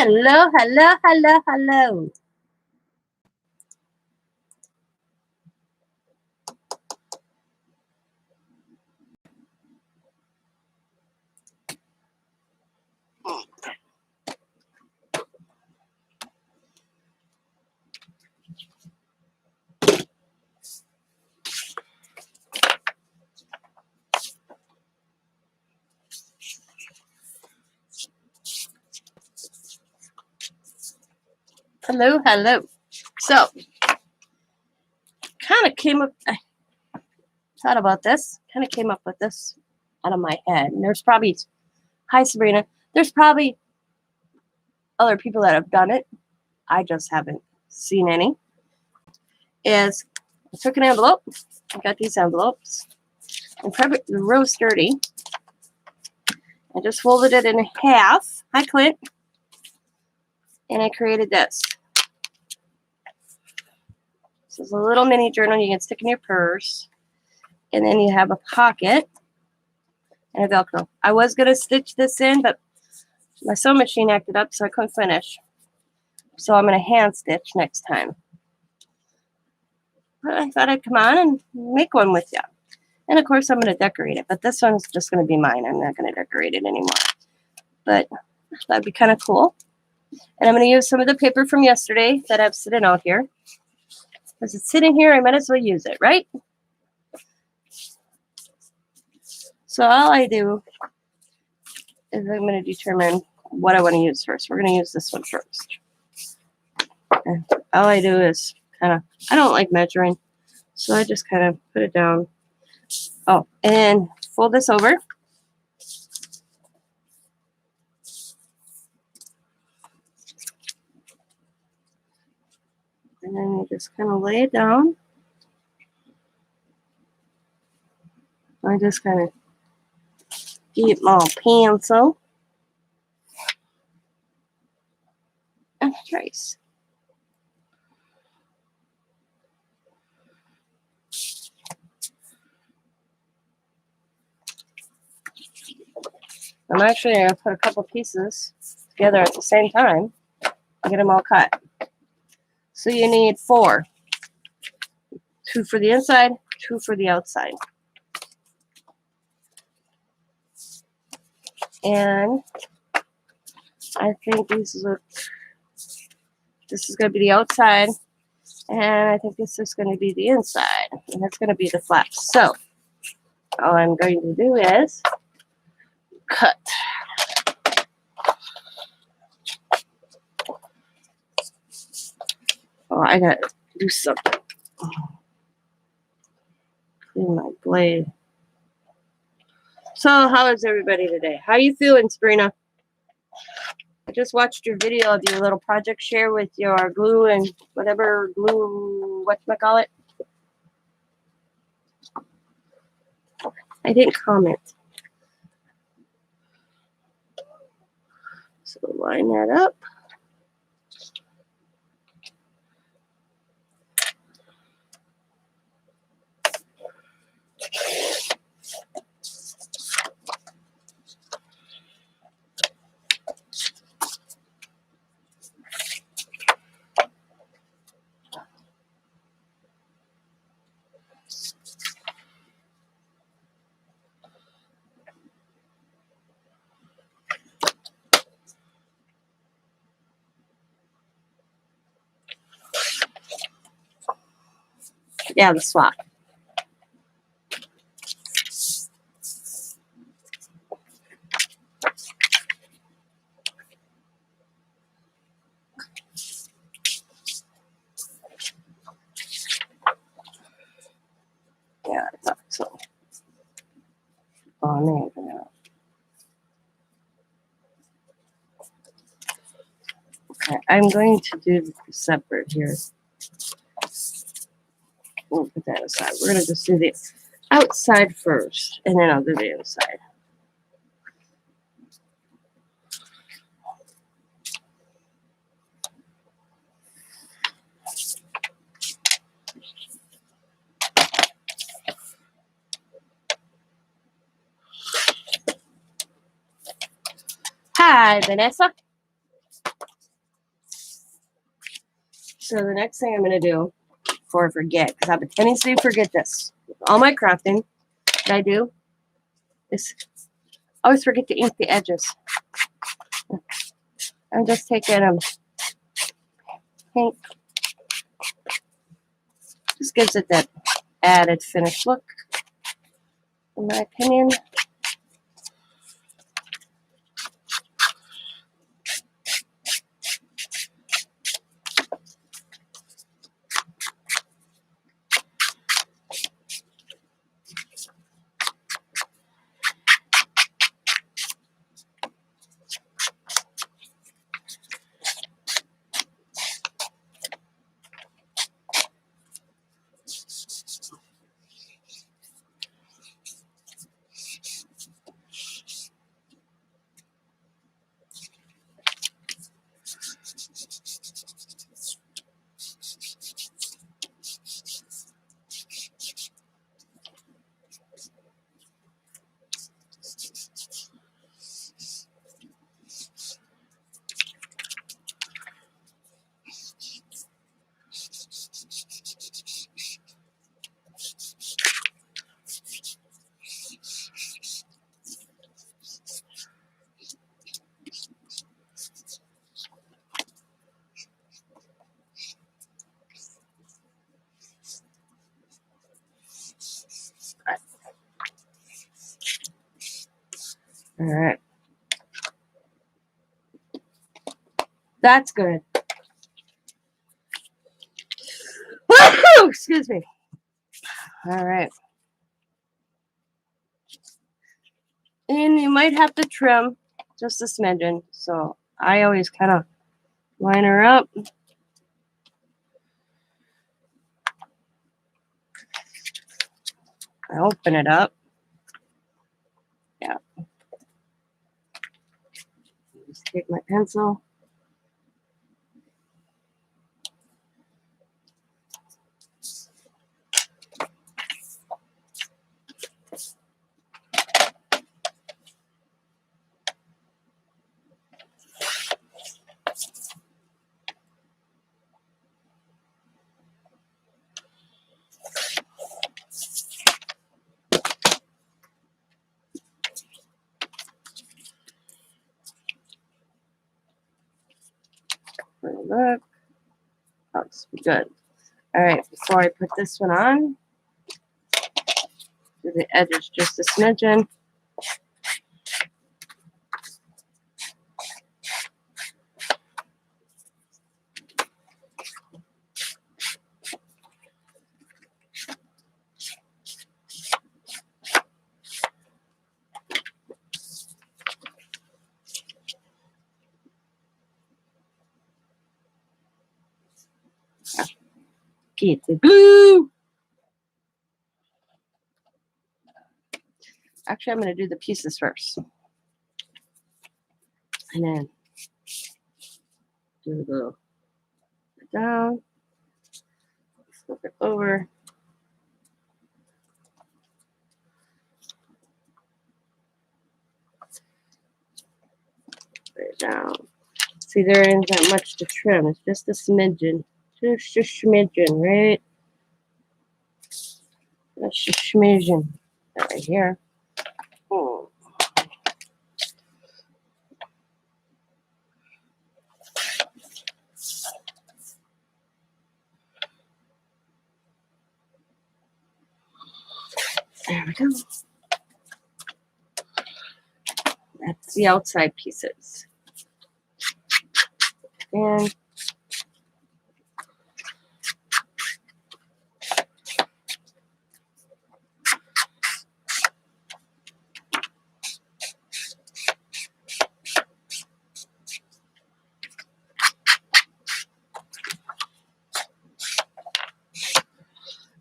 Hello, hello, hello, hello. Hello, hello. So, kind of came up, I thought about this, kind of came up with this out of my head. And there's probably, hi Sabrina, there's probably other people that have done it. I just haven't seen any. Is I took an envelope, I got these envelopes, and probably real sturdy. I just folded it in half. Hi Clint. And I created this. This is a little mini journal you can stick in your purse. And then you have a pocket and a Velcro. I was going to stitch this in, but my sewing machine acted up, so I couldn't finish. So I'm going to hand stitch next time. But I thought I'd come on and make one with you. And of course, I'm going to decorate it. But this one's just going to be mine. I'm not going to decorate it anymore. But that'd be kind of cool. And I'm going to use some of the paper from yesterday that I've sitting out here. Because it's sitting here, I might as well use it, right? So all I do is I'm going to determine what I want to use first. We're going to use this one first. And all I do is kind of, I don't like measuring, so I just kind of put it down. Oh, and fold this over. And then you just kind of lay it down. I just kind of get my pencil and trace. I'm actually going to put a couple pieces together at the same time and get them all cut. So you need 4. 2 for the inside, 2 for the outside. And I think this is going to be the outside, and I think this is going to be the inside, and that's going to be the flaps. So all I'm going to do is cut. Oh, I got to do something. Clean my blade. So how is everybody today? How you feeling, Sabrina? I just watched your video of your little project share with your glue and whatever glue, whatchamacallit. I didn't comment. So line that up. Yeah, the swap. Yeah, I thought so. Oh, man. Okay, I'm going to do separate here. We'll put that aside. We're going to just do the outside first, and then I'll do the inside. Hi, Vanessa. So the next thing I'm going to do before I forget, because I have a tendency to forget this, all my crafting that I do is I always forget to ink the edges. I'm just taking pink. Just gives it that added finished look, in my opinion. All right. That's good. Woo-hoo! Excuse me. All right. And you might have to trim just a smidgen. So I always kind of line her up. I open it up. Yeah. Just take my pencil. Look. Looks good. All right. Before I put this one on, do the edges just a smidgen. Get the glue. Actually, I'm going to do the pieces first. And then do the glue. Down. Flip it over. Put it down. See, there isn't that much to trim. It's just a smidgen. Just a smidgen, right? That's a smidgen. That right here. Oh. There we go. That's the outside pieces. And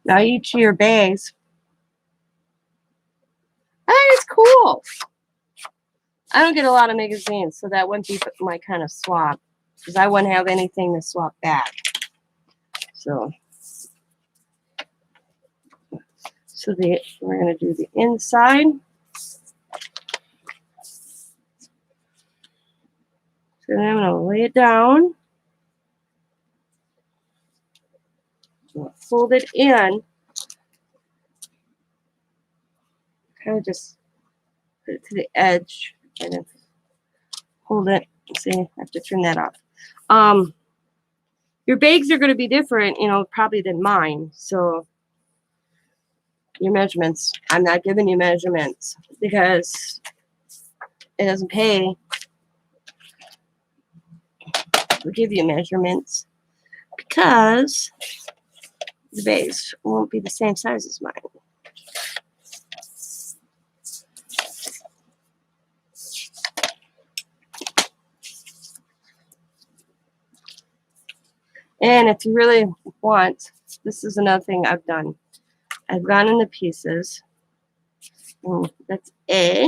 now each of your bags. That is cool. I don't get a lot of magazines, so that wouldn't be my kind of swap. Because I wouldn't have anything to swap back. So we're going to do the inside. So then I'm going to lay it down. Fold it in. Kind of just put it to the edge and then hold it. See, I have to turn that off. Your bags are going to be different, probably than mine. So your measurements, I'm not giving you measurements because it doesn't pay to give you measurements because the bags won't be the same size as mine. And if you really want, this is another thing I've done. I've gone into pieces. That's A.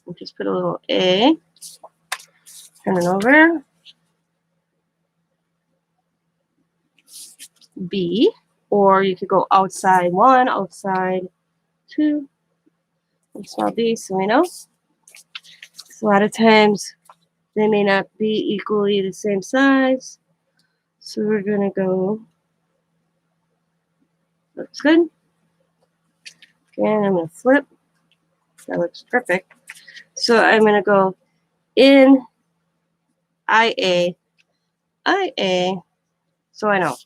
I'll just put a little A. Turn it over. B. Or you could go outside 1, outside 2. And small B, so we know. A lot of times they may not be equally the same size. So we're going to go, looks good. Again, I'm going to flip. That looks perfect. So I'm going to go in IA, so I know.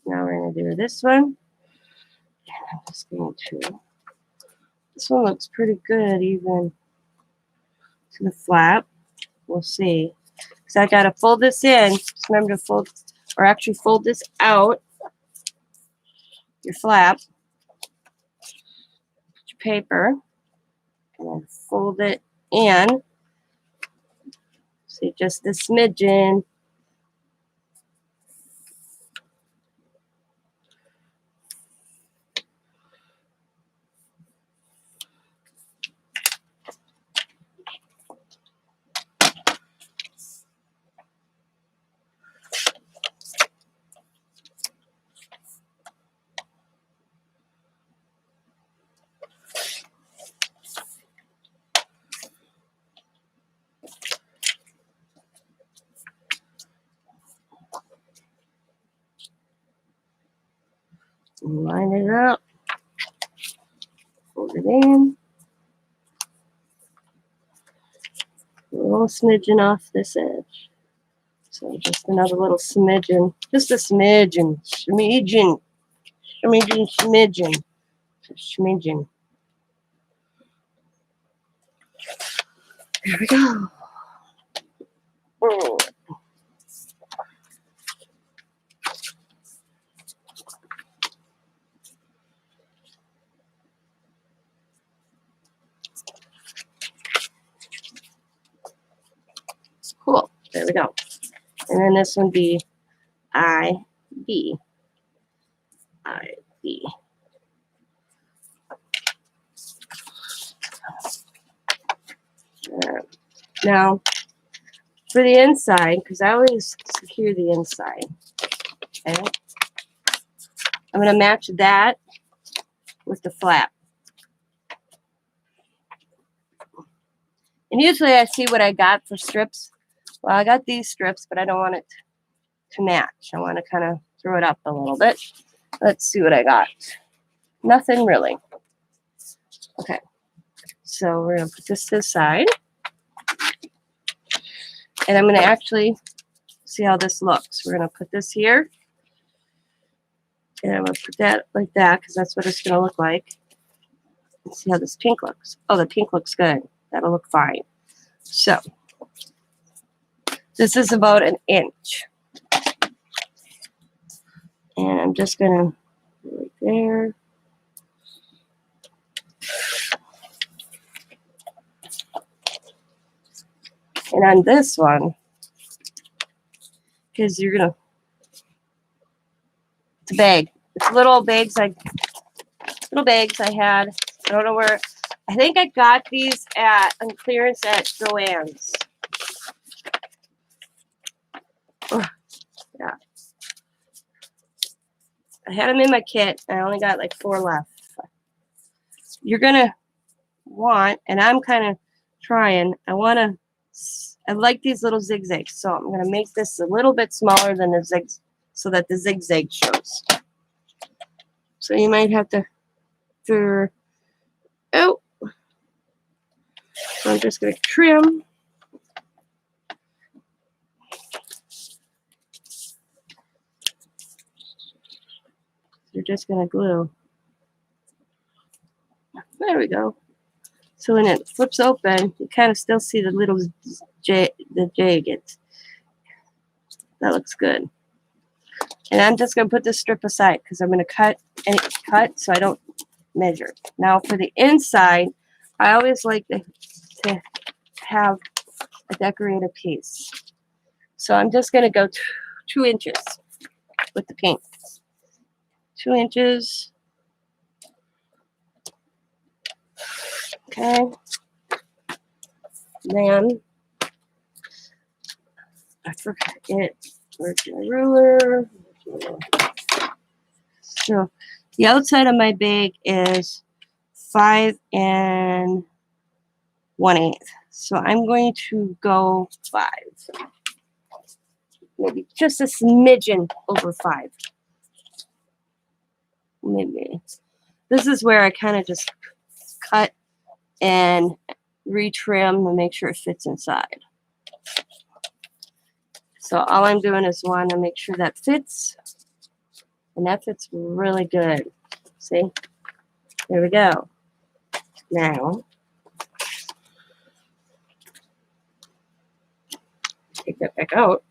Now we're going to do this one. And I'm just going to, this one looks pretty good even to the flap. We'll see. Because I got to fold this in. Just remember to fold, or actually fold this out, your flap, your paper, and then fold it in. See, just a smidgen. Line it up. Fold it in. A little smidgen off this edge. So just another little smidgen. Just a smidgen. Smidgen. Smidgen. Smidgen. Smidgen. There we go. Oh. Cool. There we go. And then this one be IB. IB. Now, for the inside, because I always secure the inside, okay, I'm going to match that with the flap. And usually I see what I got for strips. Well, I got these strips, but I don't want it to match. I want to kind of throw it up a little bit. Let's see what I got. Nothing really. Okay. So we're going to put this to the side. And I'm going to actually see how this looks. We're going to put this here. And I'm going to put that like that because that's what it's going to look like. Let's see how this pink looks. Oh, the pink looks good. That'll look fine. So this is about 1 inch. And I'm just going to right there. And on this one, because you're going to, it's a bag. It's little bags I had. I don't know where. I think I got these on clearance at Joann's. Oh, yeah. I had them in my kit. I only got like 4 left. You're going to want, and I'm kind of trying, I like these little zigzags. So I'm going to make this a little bit smaller than the so that the zigzag shows. So you might have to figure out. So I'm just going to trim. You're just going to glue. There we go. So when it flips open, you kind of still see the little jagged. That looks good. And I'm just going to put this strip aside because I'm going to cut so I don't measure. Now for the inside, I always like to have a decorative piece. So I'm just going to go 2 inches with the pink. 2 inches. Okay. Then I forgot it. Where's my ruler? So the outside of my bag is 5 1/8. So I'm going to go 5. Maybe just a smidgen over 5. Maybe. This is where I kind of just cut and retrim to make sure it fits inside. So all I'm doing is want to make sure that fits. And that fits really good. See? There we go. Now, take that back out.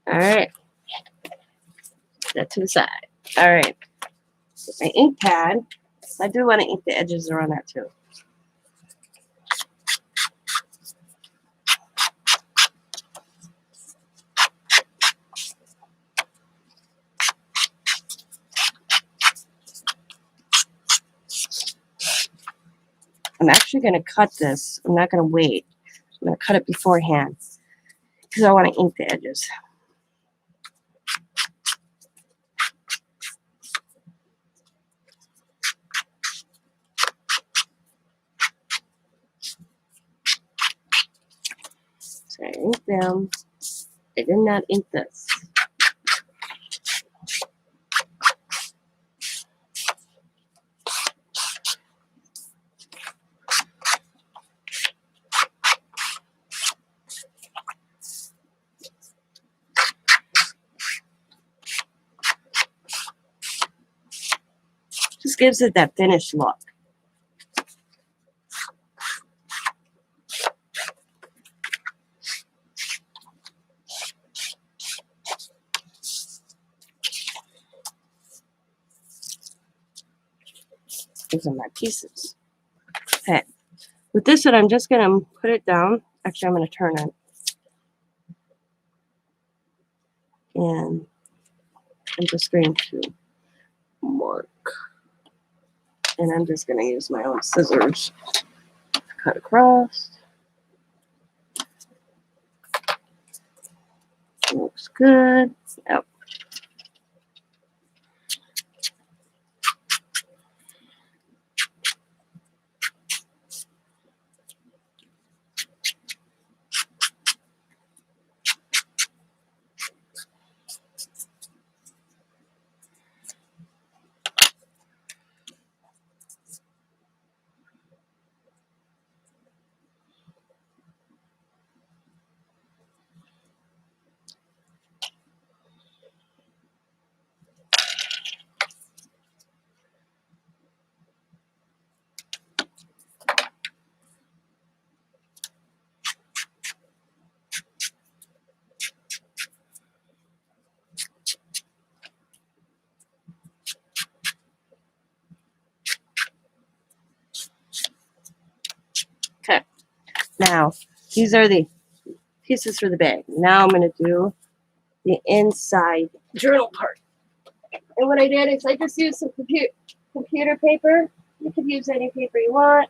All right. Put that to the side. All right. Get my ink pad. I do want to ink the edges around that too. I'm actually going to cut this. I'm not going to wait. I'm going to cut it beforehand because I want to ink the edges. So I inked them. I did not ink this. Just gives it that finished look. These are my pieces. Okay. With this one, I'm just going to put it down. Actually, I'm going to turn it. And I'm just going to mark. And I'm just going to use my own scissors to cut across. Looks good. Yep. Okay. Now, these are the pieces for the bag. Now I'm going to do the inside journal part. And what I did is I just used some computer paper. You could use any paper you want.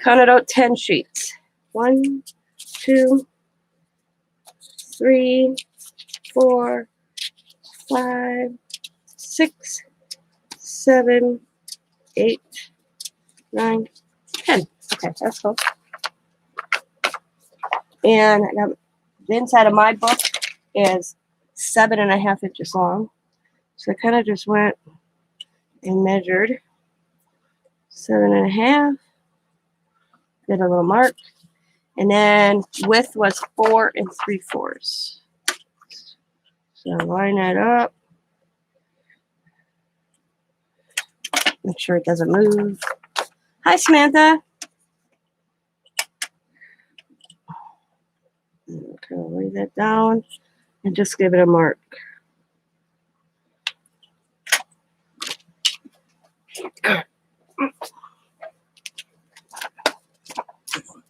Counted out 10 sheets. 1, 2, 3, 4, 5, 6, 7, 8, 9, 10. Okay, that's cool. And the inside of my book is 7.5 inches long. So I kind of just went and measured 7.5, did a little mark, and then width was 4 3/4. So line that up. Make sure it doesn't move. Hi, Samantha. Okay, lay that down and just give it a mark.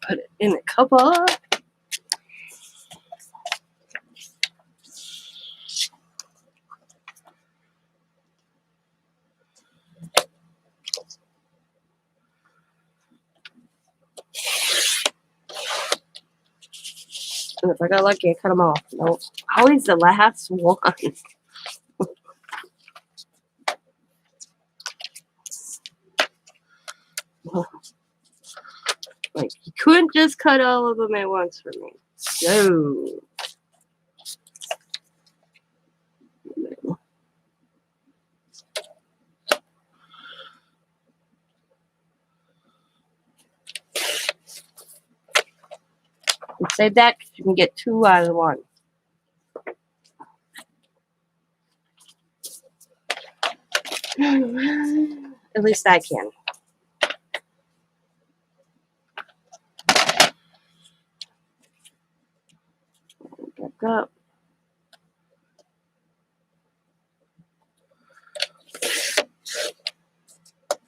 Put it in the cup. And if I got lucky, I cut them off. Nope. Always the last one. Like, you couldn't just cut all of them at once for me. No. And save that because you can get 2 out of 1. At least I can. Back up.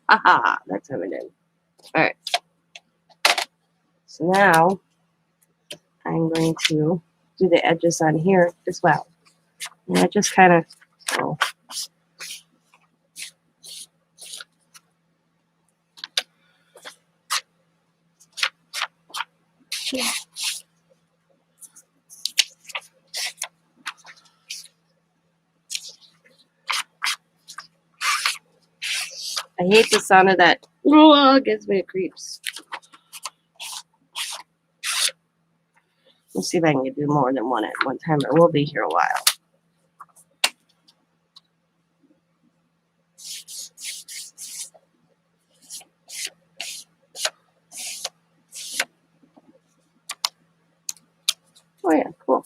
Haha, that's how we did. Alright. So now I'm going to do the edges on here as well. And I just kind of go. I hate the sound of that. Oh, it gives me the creeps. Let's see if I can do more than one at one time. I will be here a while. Oh yeah, cool.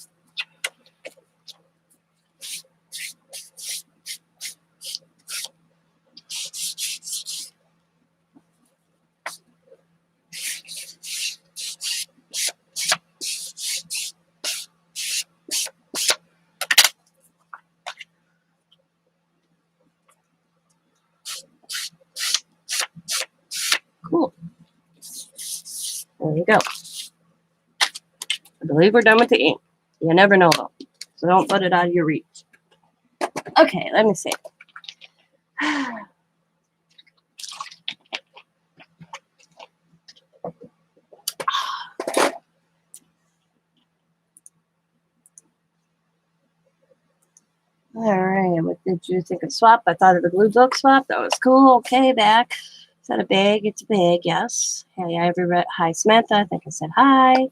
Cool. There you go. I believe we're done with the ink. You never know though. So don't put it out of your reach. Okay, let me see. Alright, what did you think of swap? I thought of the blue book swap. That was cool. Okay, back. Is that a bag? It's a bag, yes. Hey, hi, Samantha. I think I said hi.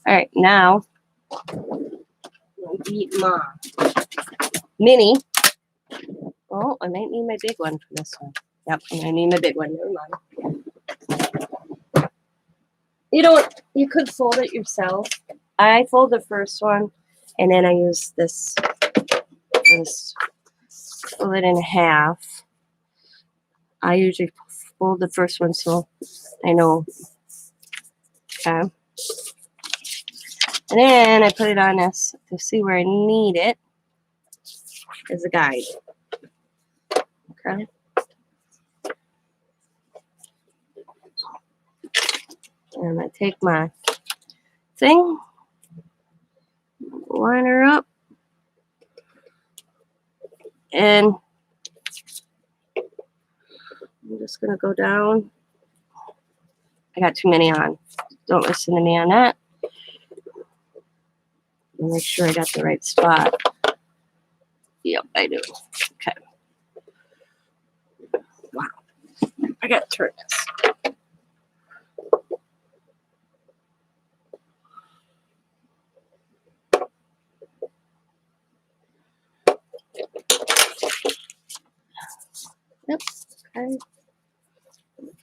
Alright, now I'll beat my mini. Oh, I might need my big one for this one. Yep, I need my big one. Never mind. You know what? You could fold it yourself. I fold the first one, and then I use this. Fold it in half. I usually fold the first one so I know. Okay. And then I put it on this to see where I need it as a guide. Okay. And I take my thing, line her up, and I'm just going to go down. I got too many on. Don't listen to me on that. And make sure I got the right spot. Yep, I do. Okay. Wow. I got to turn this.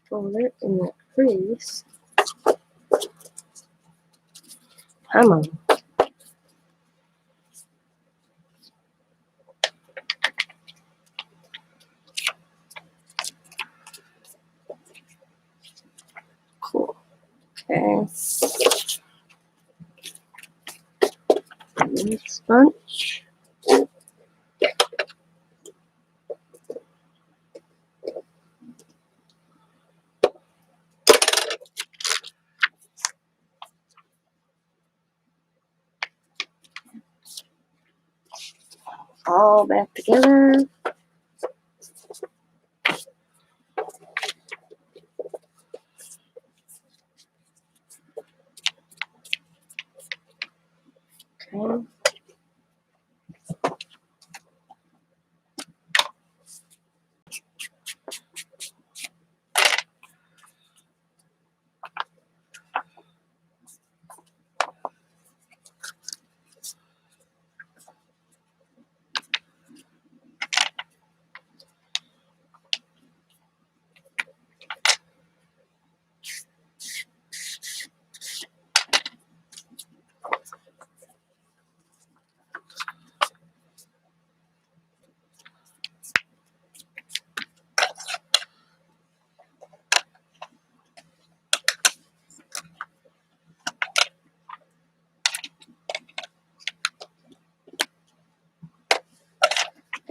fold it in the crease. Come on. Cool. Okay. Next bunch. All back together. Okay.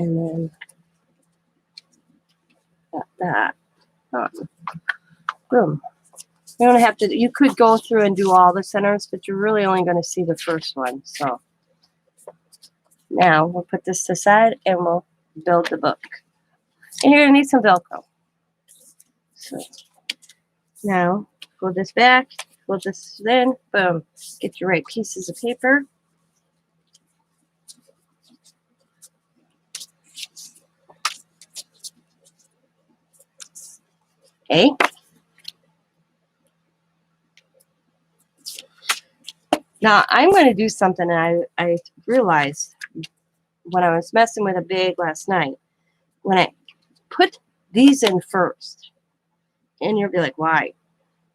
And then got that. Boom. You don't have to, you could go through and do all the centers, but you're really only going to see the first one. So now we'll put this to the side and we'll build the book. And you're going to need some Velcro. So now pull this back, pull this in, boom. Get your right pieces of paper. Okay. Now I'm going to do something I realized when I was messing with a bag last night. When I put these in first, and you'll be like, why?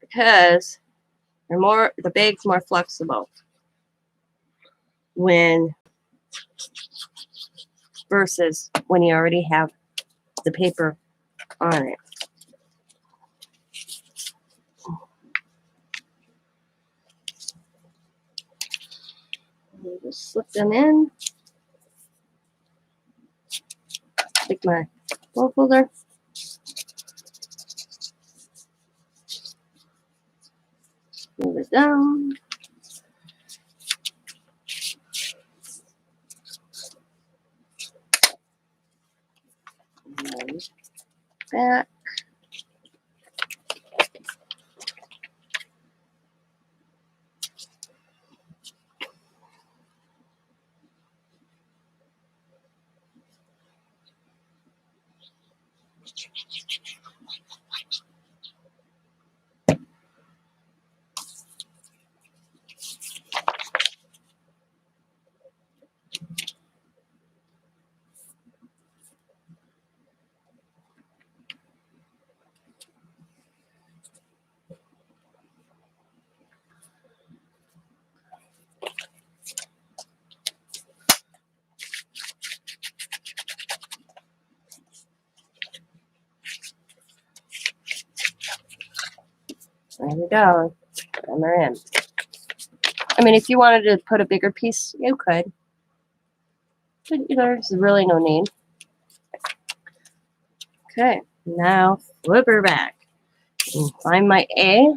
Because the bag's more flexible when versus when you already have the paper on it. Just slip them in. Take my roll folder. Move it down. And back. There we go. And they're in. I mean, if you wanted to put a bigger piece, you could. But there's really no need. Okay, now flip her back. And find my A.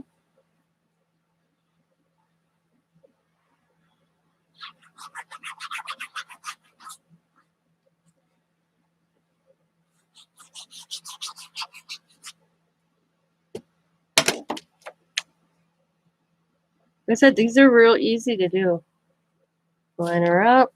Like I said, these are real easy to do. Line her up.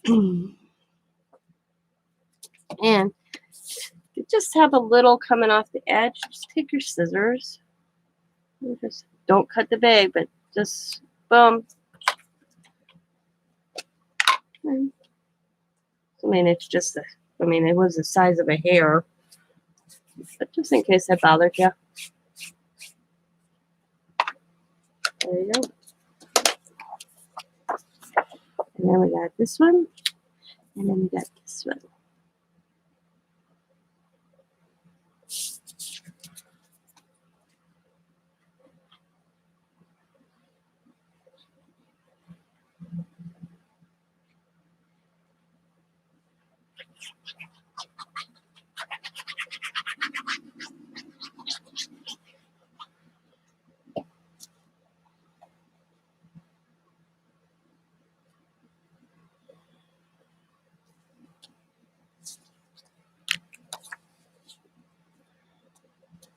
And you just have a little coming off the edge. Just take your scissors. And just don't cut the bag, but just boom. I mean, it's just, I mean, it was the size of a hair, but just in case that bothered you. There you go. And then we got this one, and then we got this one.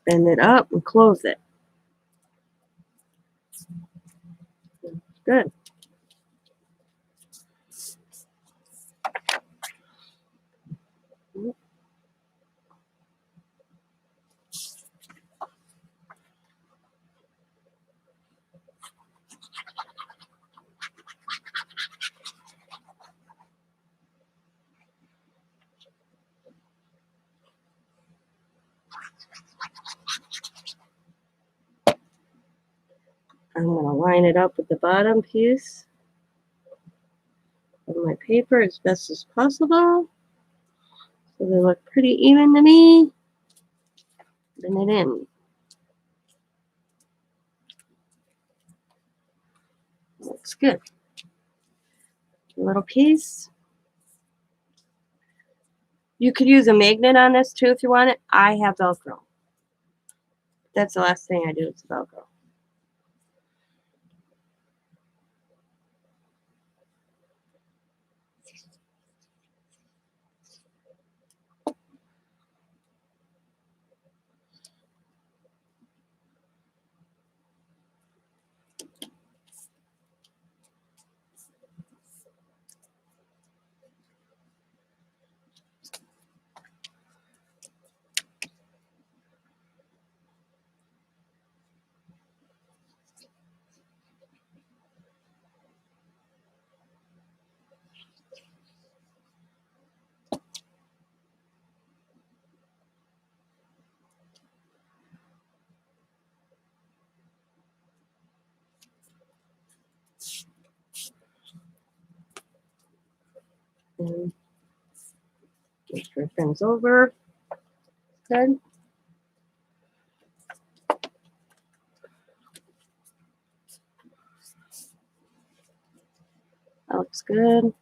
Bend it up and close it. Good. I'm going to line it up with the bottom piece of my paper as best as possible. So they look pretty even to me. Bend it in. Looks good. A little piece. You could use a magnet on this too if you want it. I have Velcro. That's the last thing I do is Velcro. And make sure it bends over. Good. That looks good.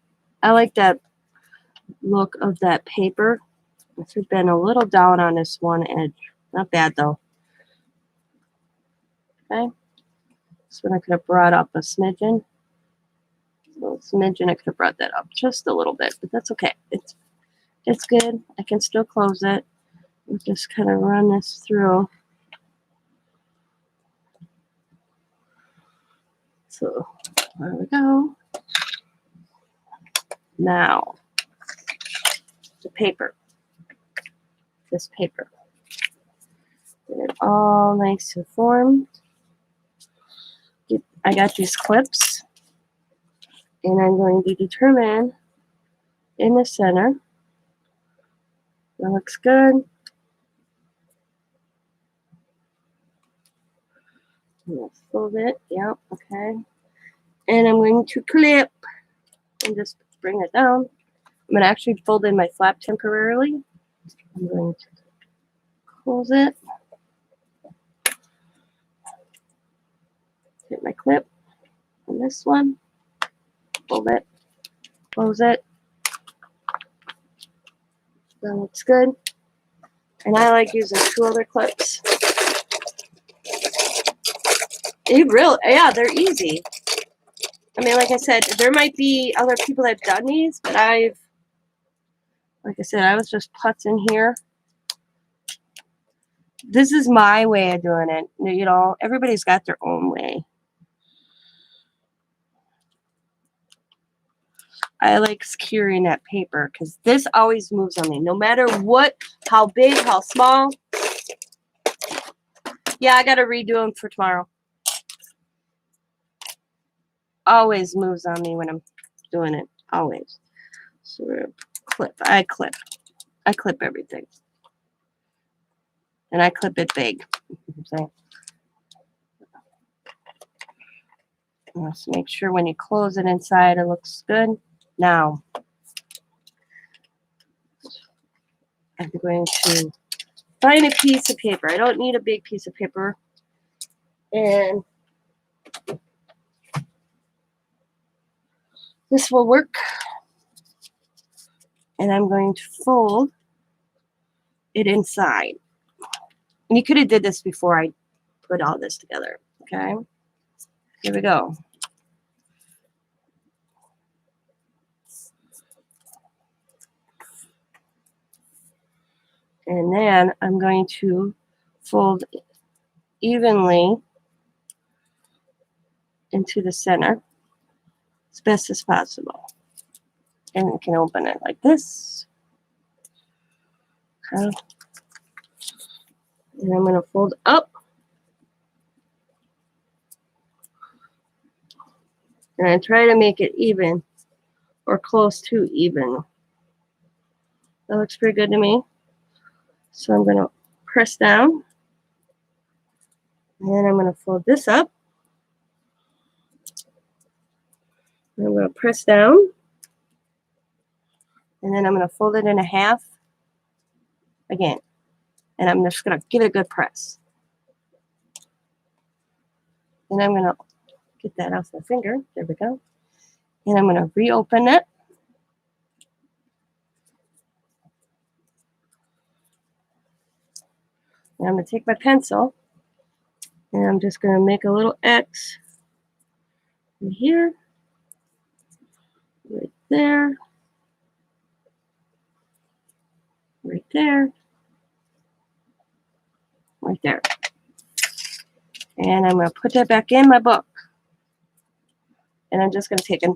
I like that look of that paper. I should bend a little down on this one edge. Not bad though. Okay. This one I could have brought up a smidgen. A little smidgen, I could have brought that up just a little bit, but that's okay. It's good. I can still close it. We'll just kind of run this through. So there we go. Now, the paper. This paper. Get it all nice and formed. I got these clips, and I'm going to determine in the center. That looks good. I'm going to fold it. Yep, okay. And I'm going to clip and just bring it down. I'm going to actually fold in my flap temporarily. I'm going to close it. Hit my clip on this one. Fold it. Close it. That looks good. And I like using 2 other clips. Yeah, they're easy. I mean, like I said, there might be other people that have done these, but like I said, I was just putzing here. This is my way of doing it. You know, everybody's got their own way. I like securing that paper because this always moves on me. No matter what, how big, how small. Yeah, I got to redo them for tomorrow. Always moves on me when I'm doing it. Always. So clip. I clip everything. And I clip it big. So let's make sure when you close it inside, it looks good. Now, I'm going to find a piece of paper. I don't need a big piece of paper. And this will work. And I'm going to fold it inside. And you could have did this before I put all this together. Okay. Here we go. And then I'm going to fold evenly into the center as best as possible. And you can open it like this. Okay. And I'm going to fold up. And I try to make it even or close to even. That looks pretty good to me. So I'm going to press down. And then I'm going to fold this up. And I'm going to press down. And then I'm going to fold it in half again. And I'm just going to give it a good press. And I'm going to get that off my finger. There we go. And I'm going to reopen it. And I'm going to take my pencil. And I'm just going to make a little X in here. Right there. Right there. Right there. And I'm going to put that back in my book. And I'm just going to take it.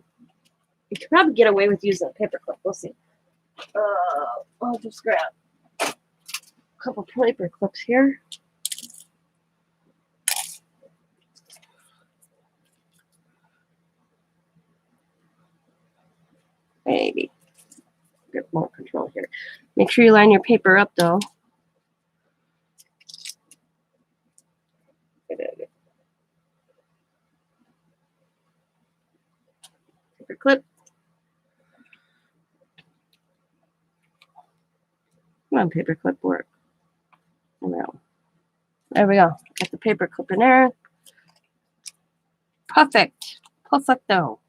You could probably get away with using a paper clip. We'll see. I'll just grab a couple paper clips here. Maybe. Get more control here. Make sure you line your paper up, though. Paper clip. Come on, paper clip work. There we go. Got the paper clip in there. Perfect. Perfecto.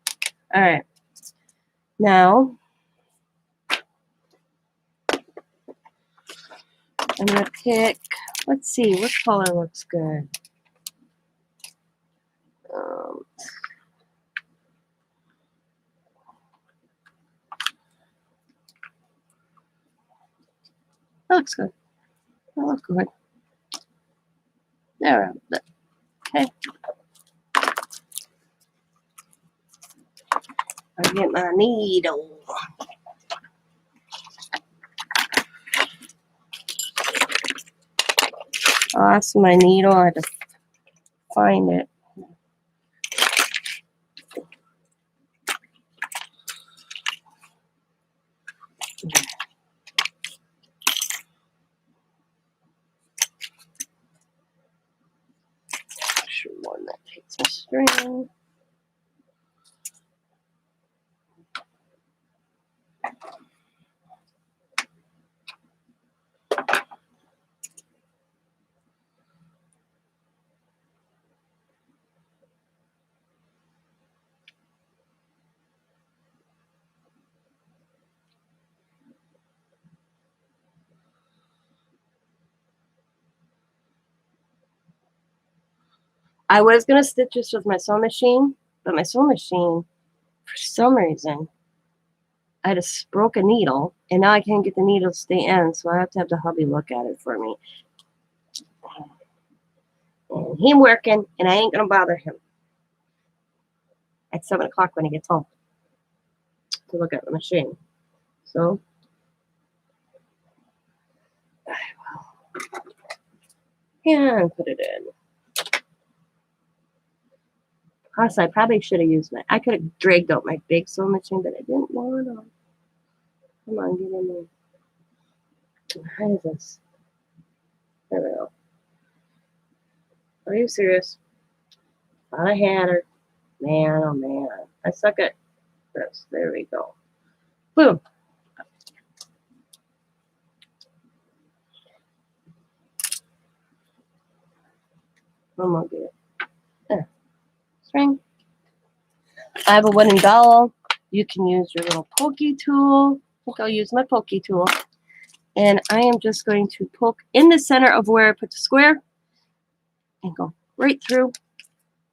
All right. Now, I'm going to pick, let's see, what color looks good? That looks good. That looks good. There. Okay. I get my needle. I lost my needle. I had to find it. Sure, one that takes a string. I was going to stitch this with my sewing machine, but my sewing machine, for some reason, I just broke a needle, and now I can't get the needle to stay in, so I have to have the hubby look at it for me. And him working, and I ain't going to bother him at 7 o'clock when he gets home. to look at the machine. So and put it in. Honestly, I probably should have used I could have dragged out my big sewing machine, but I didn't want to. Come on, get in there. How is this? There we go. Are you serious? Thought I had her. Man, oh man. I suck at this. There we go. Boom. I'm gonna get it. There. String. I have a wooden dowel. You can use your little pokey tool. I think I'll use my pokey tool. And I am just going to poke in the center of where I put the square and go right through.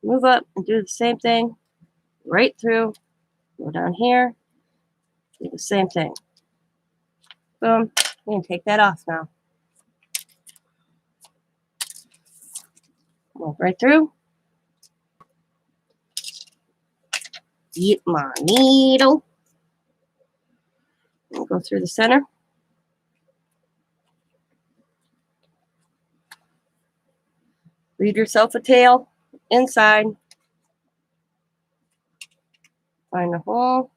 Move up and do the same thing. Right through. Go down here. Do the same thing. Boom. You can take that off now. Go right through. Get my needle. And go through the center. Leave yourself a tail inside. Find a hole.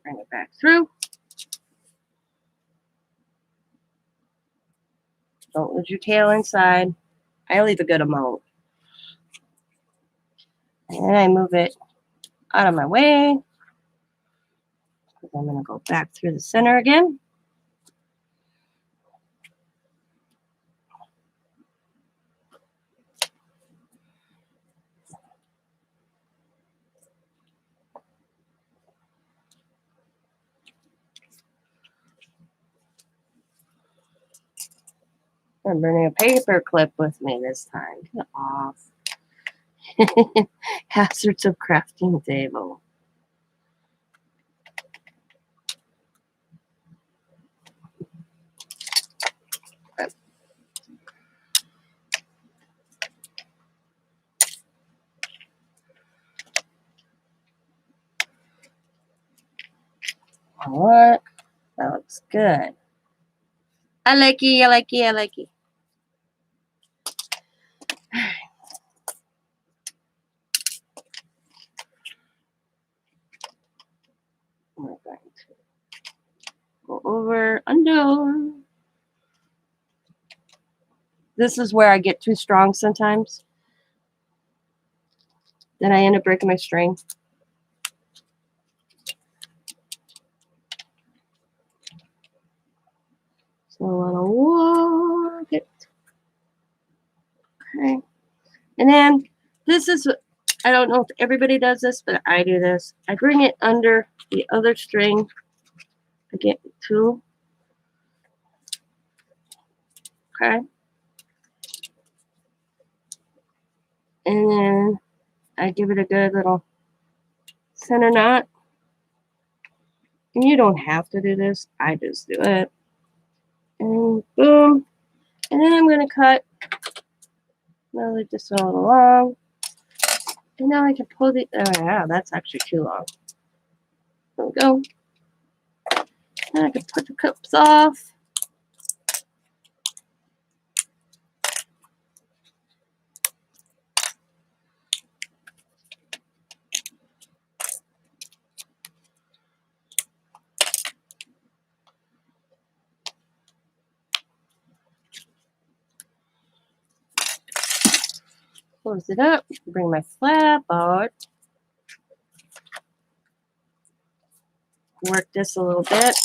Bring it back through. Don't lose your tail inside. I leave a good amount. And then I move it out of my way. I'm going to go back through the center again. I'm bringing a paper clip with me this time. Get off. Hazards of crafting table. What? That looks good. I like it, I like it, I like it. We're going to go over, undo. This is where I get too strong sometimes. Then I end up breaking my string. So I want to work it. Okay. And then this is, I don't know if everybody does this, but I do this. I bring it under the other string. I get two. Okay. And then I give it a good little center knot. And you don't have to do this. I just do it. And boom. And then I'm going to cut. I'll leave this one a little long. And now I can pull the, oh yeah, that's actually too long. There we go. And I can put the clips off. Close it up. Bring my flap out. Work this a little bit.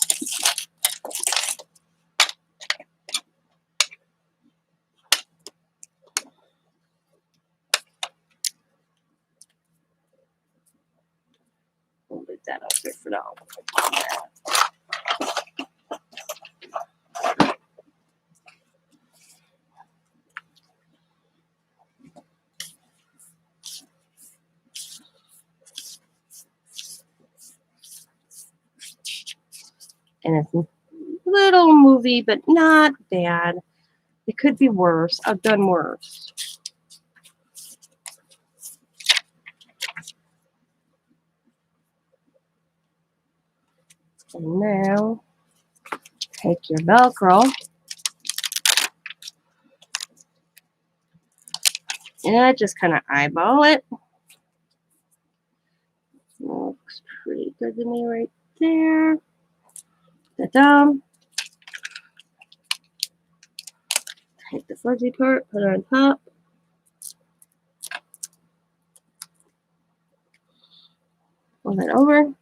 We'll leave that out there for now. And it's a little movie, but not bad. It could be worse. I've done worse. And now, take your Velcro. And just kind of eyeball it. Looks pretty good to me right there. Ta-da. Take the fuzzy part, put it on top. Fold it over.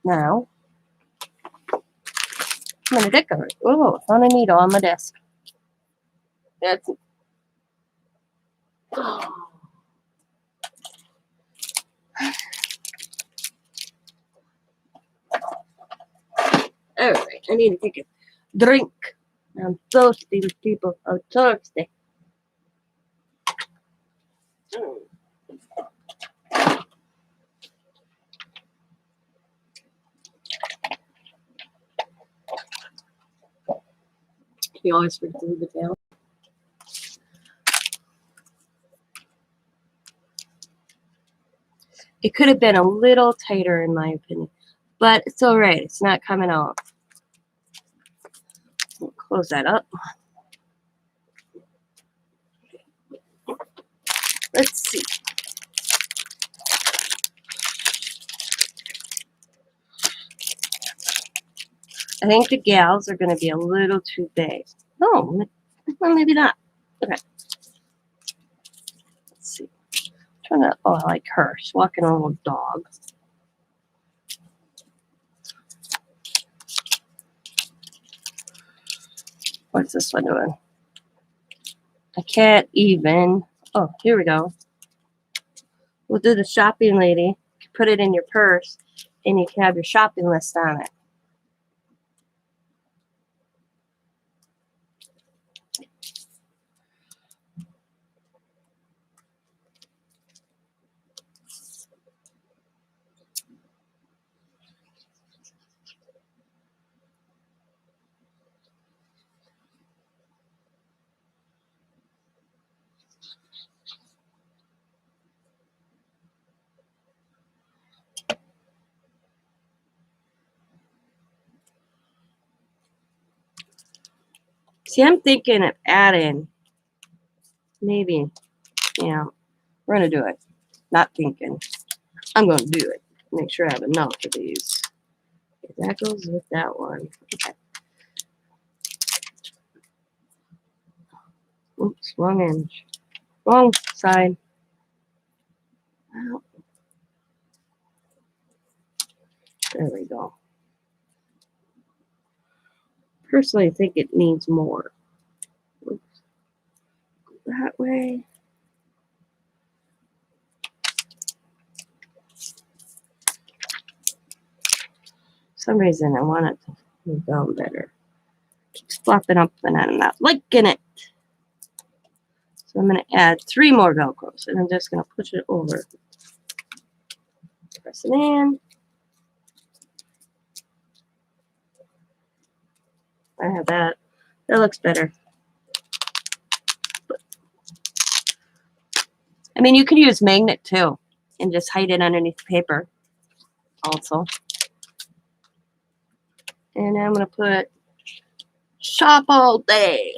Now, I'm going to decorate. Oh, found a needle on my desk. That's Alright, I need to take a drink. I'm thirsty, people. I'm thirsty. You always forget to leave it down. It could have been a little tighter, in my opinion, but it's all right. It's not coming off. We'll close that up. Let's see. I think the gals are going to be a little too big. Oh, well, maybe not. Okay. Let's see. Turn that. Oh, I like her. She's walking a little dog. What's this one doing? I can't even. Oh, here we go. We'll do the shopping lady. Put it in your purse, and you can have your shopping list on it. See, I'm thinking of adding, maybe, yeah, we're going to do it. Not thinking. I'm going to do it. Make sure I have enough of these. Okay, that goes with that one. Okay. Oops, wrong end. Wrong side. Oh, there we go. Personally, I think it needs more. Oops. That way. For some reason, I want it to move down better. Keeps flopping up and I'm not liking it. So I'm going to add 3 more Velcros and I'm just going to push it over. Press it in. I have that. That looks better. I mean, you could use magnet too and just hide it underneath the paper also. And I'm going to put shop all day.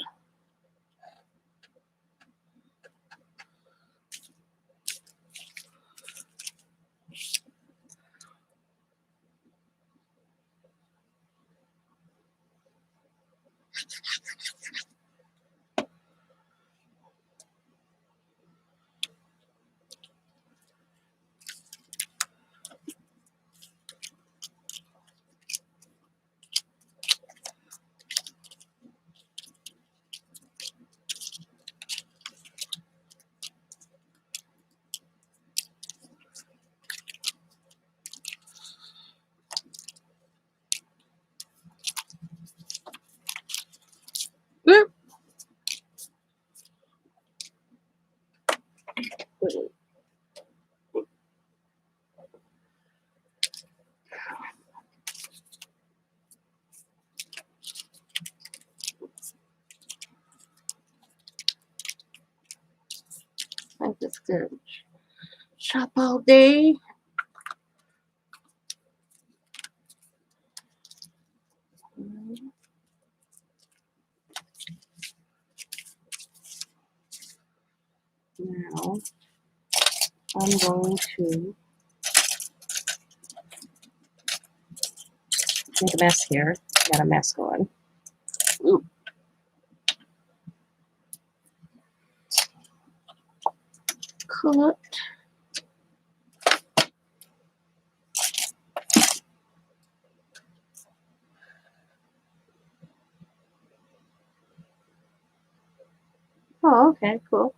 and shop all day. Now I'm going to make a mess here. Got a mess going. Ooh. Cut. Oh, okay, cool.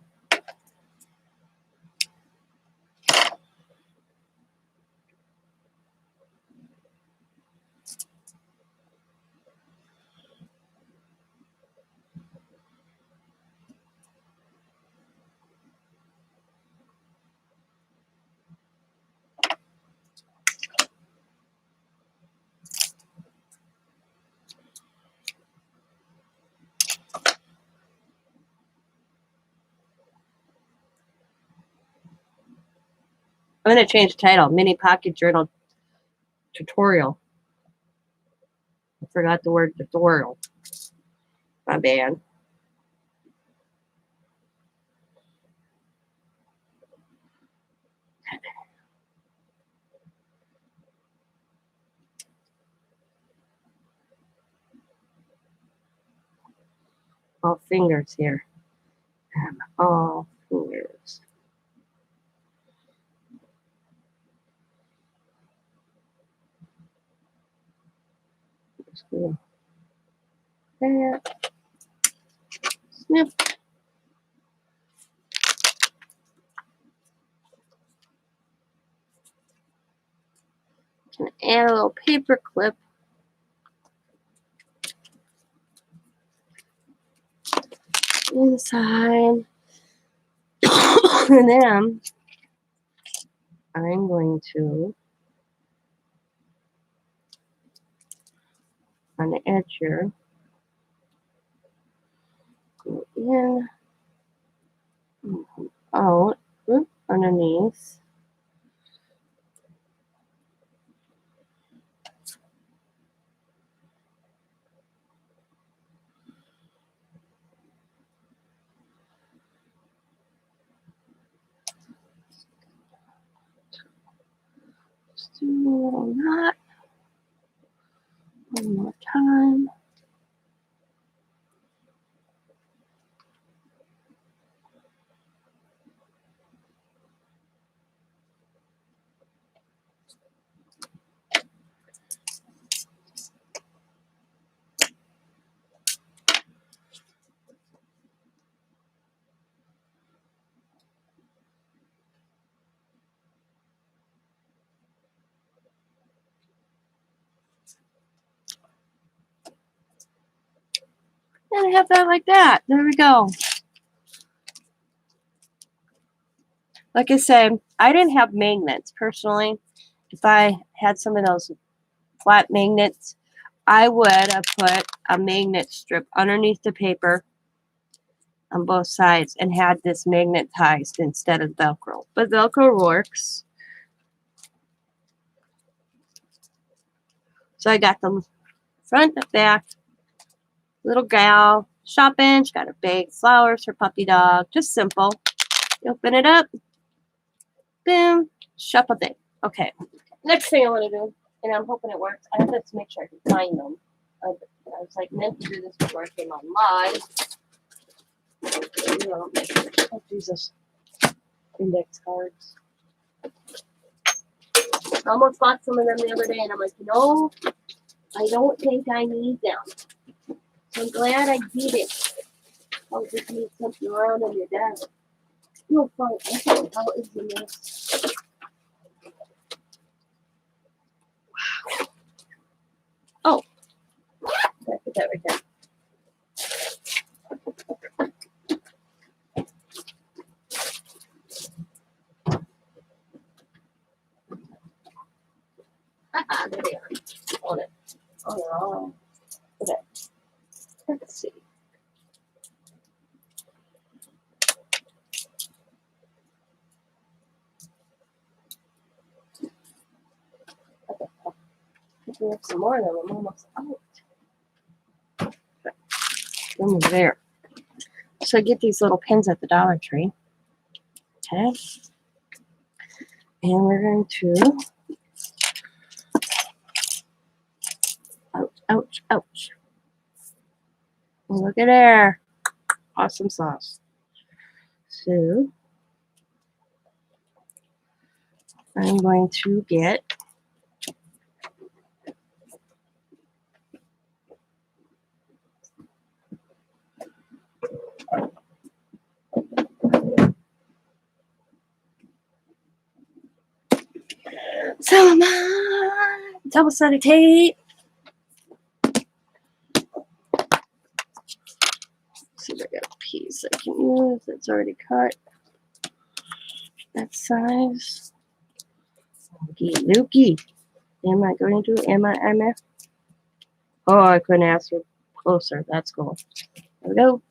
I'm going to change the title, Mini Pocket Journal Tutorial. I forgot the word tutorial. My bad. All fingers here. And all fingers. Cool. There. Snip. Can add a little paper clip. Inside. And then I'm going to, on the edge here, go in, out, underneath. Just do a little knot. One more time. And I have that like that. There we go. Like I said, I didn't have magnets personally. If I had some of those flat magnets, I would have put a magnet strip underneath the paper on both sides and had this magnetized instead of Velcro. But Velcro works. So I got the front and back. Little gal shopping. She got her bag, flowers, her puppy dog. Just simple. You open it up. Boom. Shop a day. Okay. Next thing I want to do, and I'm hoping it works, I have to make sure I can find them. I was like meant to do this before I came on live. Oh, Jesus. Index cards. I almost bought some of them the other day, and I'm like, I don't think I need them. So I'm glad I did it. I'll just need something around on your desk. You'll find out how is the mess. Wow. Oh. I put that right there. There they are. On it. Oh, okay. Let's see. Picking up some more of them. I'm almost out. Over there. So I get these little pins at the Dollar Tree. Okay. And we're going to, ouch, ouch, ouch. Look at there. Awesome sauce. So I'm going to get some double-sided tape. See if I got a piece I can use that's already cut. That size. Okie dokie. Am I going to? Am I? Oh, I couldn't ask you closer. That's cool. There we go.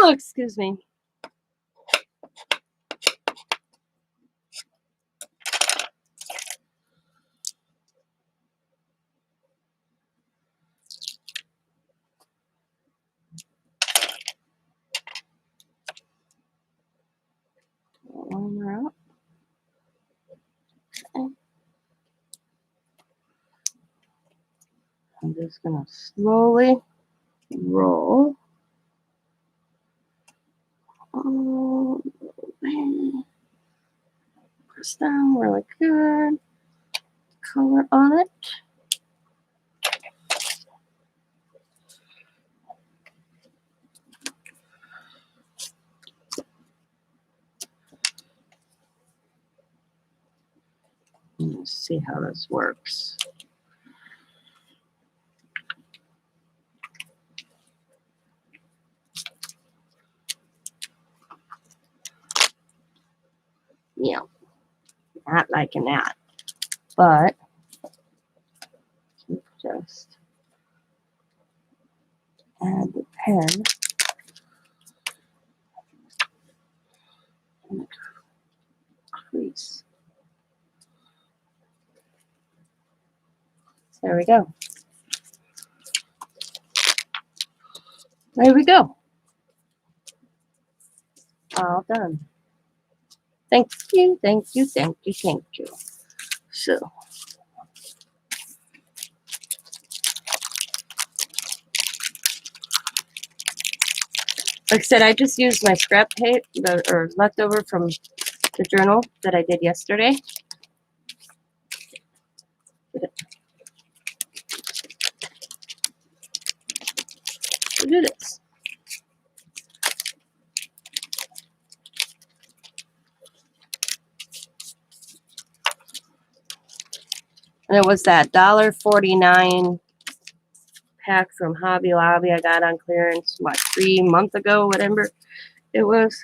Excuse me. One more up. Okay. I'm just going to slowly roll. Oh, press down really good. Color on it. Let's see how this works. Yeah, not liking that, but just add the pen and the crease. There we go. There we go. All done. Thank you, thank you, thank you, thank you. So, like I said, I just used my scrap tape, or leftover from the journal that I did yesterday. Look at this. And it was that $1.49 pack from Hobby Lobby I got on clearance, what, 3 months ago, whatever it was.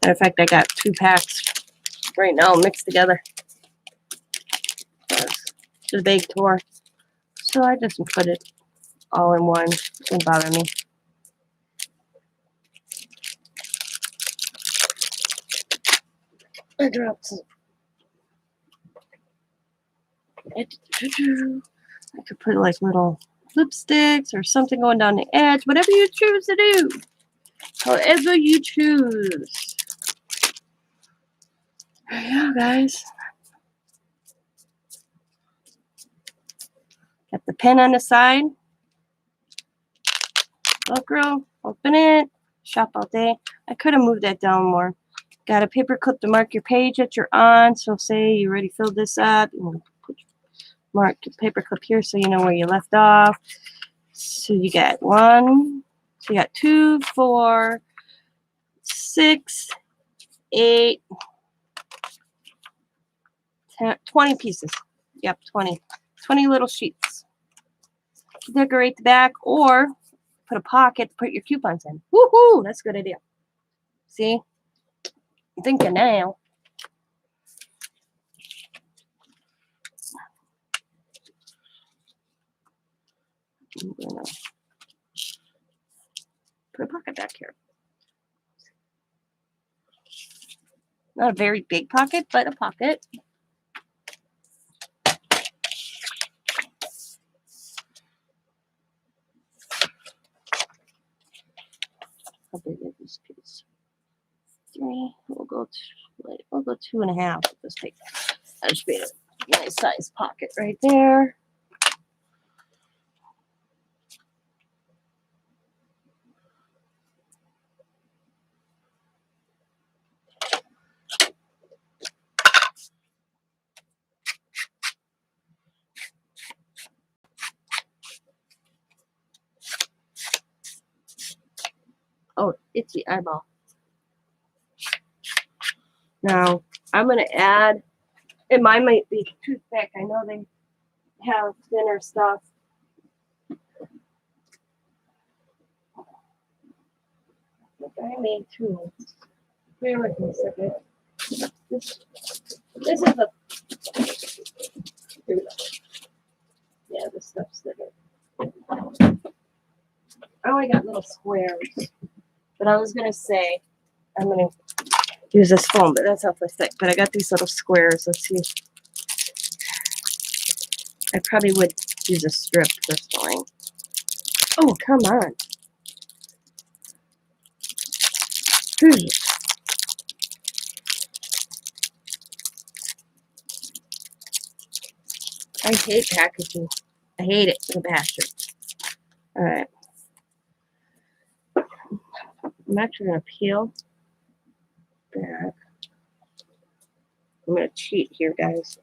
Matter of fact, I got 2 packs right now mixed together. The big tour. So I just put it all in one. It didn't bother me. I dropped some. I could put like little lipsticks or something going down the edge. Whatever you choose to do. However you choose. There you go, guys. Got the pen on the side. Velcro, open it, shop all day. I could have moved that down more. Got a paper clip to mark your page that you're on. So say you already filled this up. Mark the paper clip here so you know where you left off. So you got 1, so you got 2, 4, 6, 8, 10, 20 pieces. Yep, 20 little sheets. Decorate the back or put a pocket to put your coupons in. Woohoo! That's a good idea. See? I'm thinking now. I'm gonna put a pocket back here. Not a very big pocket, but a pocket. How big is this piece? 3. We'll go 2.5 with this paper. I just made a nice size pocket right there. Oh, itchy eyeball. Now, I'm going to add, and mine might be too thick. I know they have thinner stuff. I made 2. Bear with me a second. This is a, yeah, this stuff's thinner. I only got little squares. But I was going to say, I'm going to use this foam, but that's awfully thick. But I got these little squares. Let's see. I probably would use a strip personally. Oh, come on. I hate packaging. I hate it with a passion. All right. I'm actually going to peel back. I'm going to cheat here, guys.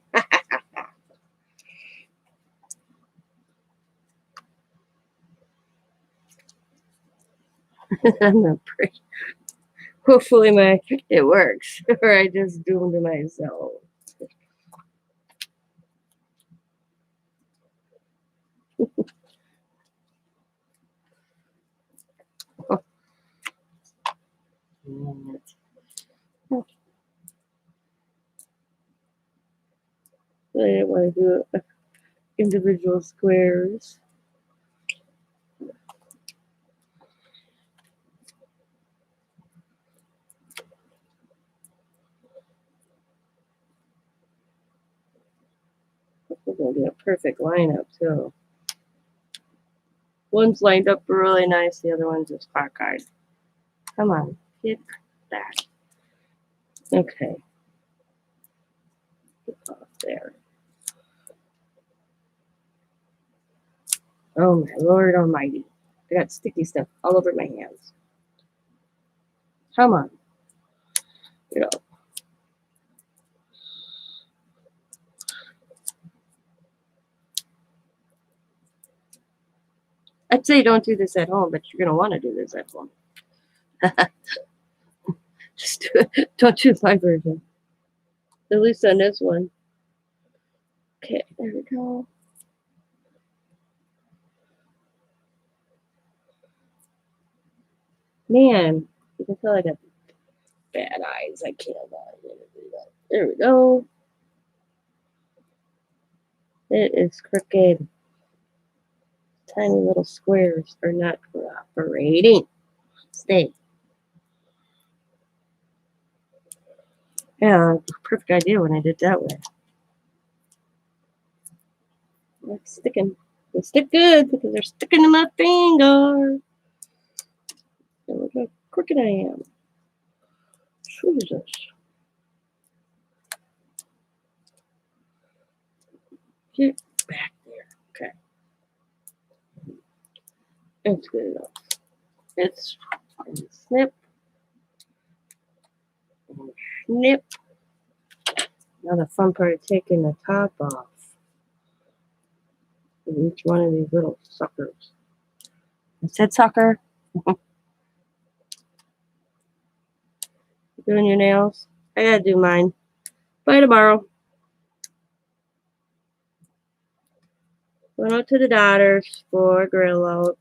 I'm not pretty. Hopefully it works, or I just doomed myself. I didn't want to do individual squares. It's going to be a perfect lineup, too. One's lined up really nice, the other one's just cockeyed. Come on, get back. Okay. Get off there. Oh my Lord Almighty. I got sticky stuff all over my hands. Come on. Get up. I'd say don't do this at home, but you're going to want to do this at home. Just don't choose my version. At least on this one. Okay, there we go. Man, you can tell I got bad eyes. I can't do that. There we go. It is crooked. Tiny little squares are not cooperating. Stay. Yeah, perfect idea when I did that way. It's sticking. They stick good because they're sticking in my finger. Look how crooked I am. Jesus. Get back there. Okay. It's good enough. It's snip and snip. Now the fun part of taking the top off of each one of these little suckers. I said sucker. Doing your nails? I gotta do mine. Bye tomorrow. Going out to the daughters for a grill out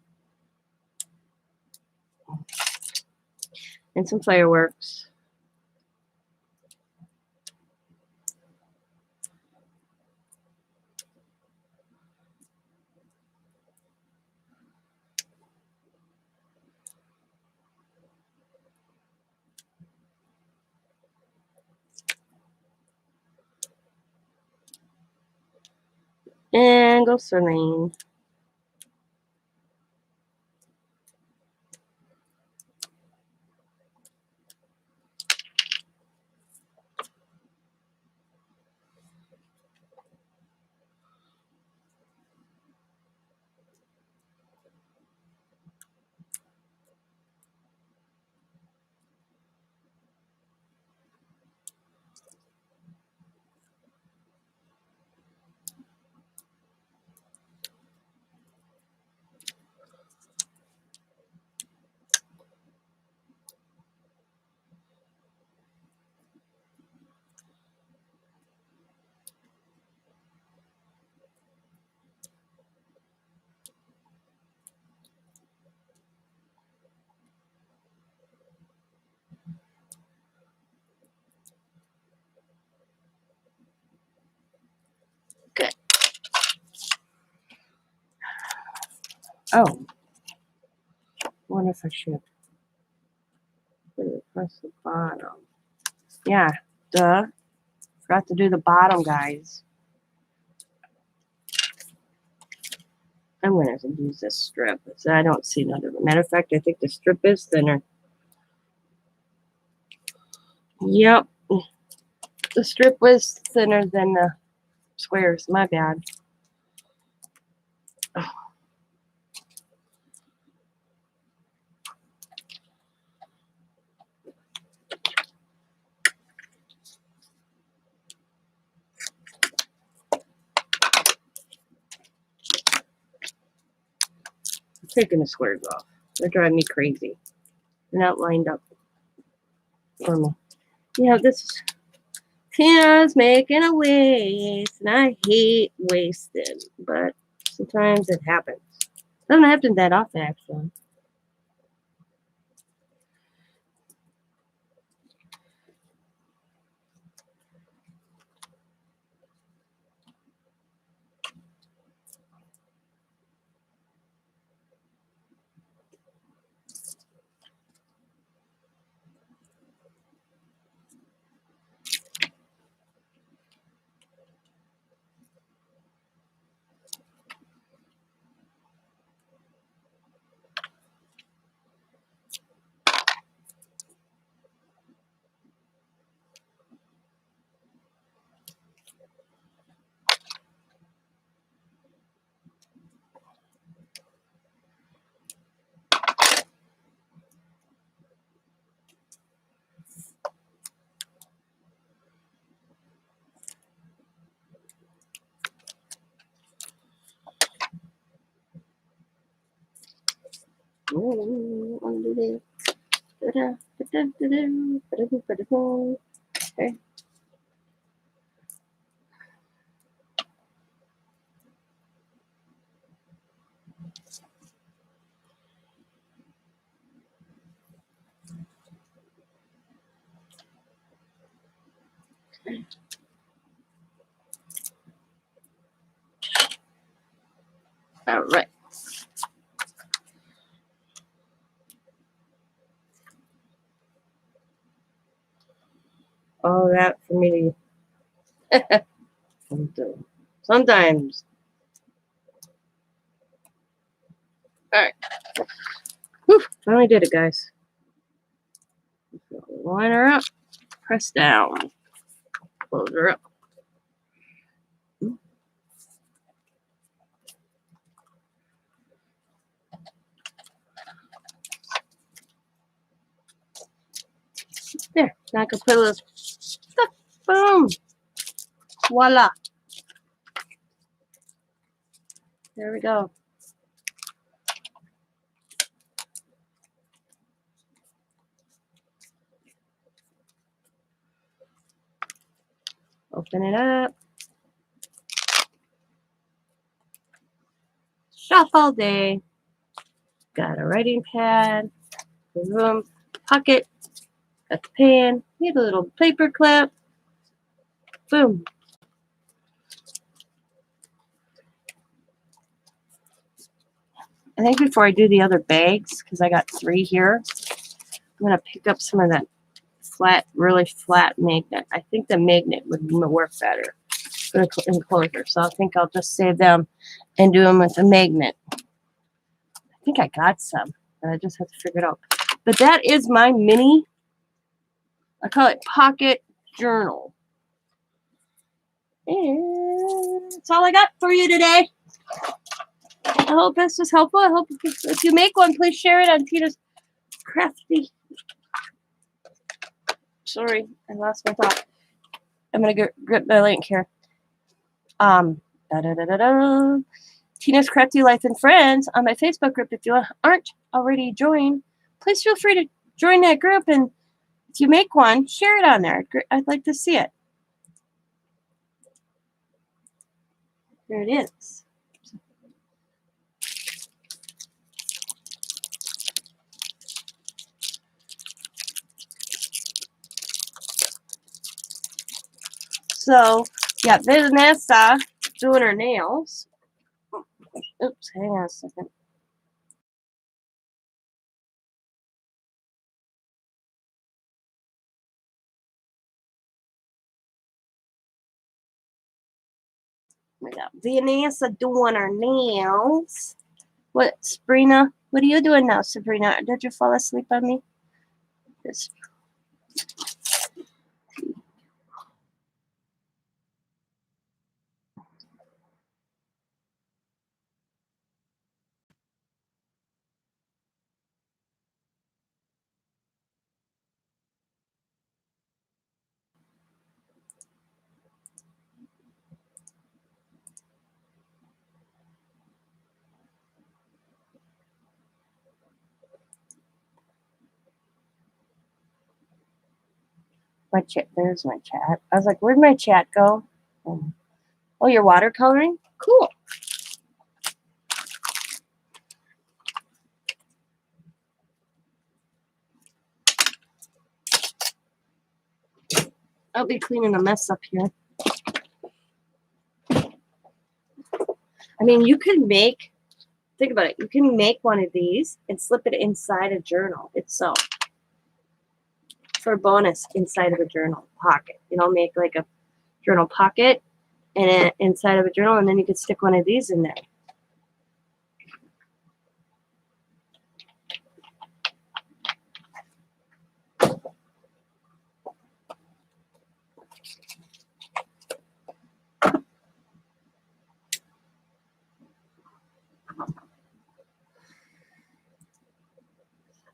and some fireworks. And go swimming. Good. Oh, I wonder if I should put it across the bottom. Yeah, duh. Forgot to do the bottom, guys. I'm gonna use this strip. I don't see none of it. Matter of fact, I think the strip is thinner. Yep. The strip was thinner than the squares. My bad. Oh, I'm taking the squares off. They're driving me crazy. They're not lined up for me. Yeah, this is Tina's making a waste, and I hate wasting, but sometimes it happens. Doesn't happen that often, actually. Okay. All right. All that for me to do. Sometimes. All right. Whew, finally did it, guys. Line her up. Press down. Close her up. Now I can put a little stuff. Boom. Voila. There we go. Open it up. Shop all day. Got a writing pad. Room. Pocket. Got the pen. Need a little paper clip. Boom. I think before I do the other bags, because I got 3 here, I'm going to pick up some of that flat, really flat magnet. I think the magnet would work better for the enclosure. So I think I'll just save them and do them with a magnet. I think I got some, but I just have to figure it out. But that is my mini, I call it pocket journal. And that's all I got for you today. I hope this was helpful. I hope if you make one, please share it on Tina's Crafty. Sorry, I lost my thought. I'm gonna grip my link here. Tina's Crafty Life and Friends on my Facebook group. If you aren't already joined, please feel free to join that group. And if you make one, share it on there. I'd like to see it. There it is. So, yeah, Vanessa doing her nails. Oops, hang on a second. We got Vanessa doing her nails. What, Sabrina? What are you doing now, Sabrina? Did you fall asleep on me? This. My chat. There's my chat. I was like, where'd my chat go? Oh, you're watercoloring? Cool. I'll be cleaning a mess up here. I mean, you can make, think about it. You can make one of these and slip it inside a journal itself. For a bonus inside of a journal pocket. You know, make like a journal pocket and inside of a journal, and then you could stick one of these in there.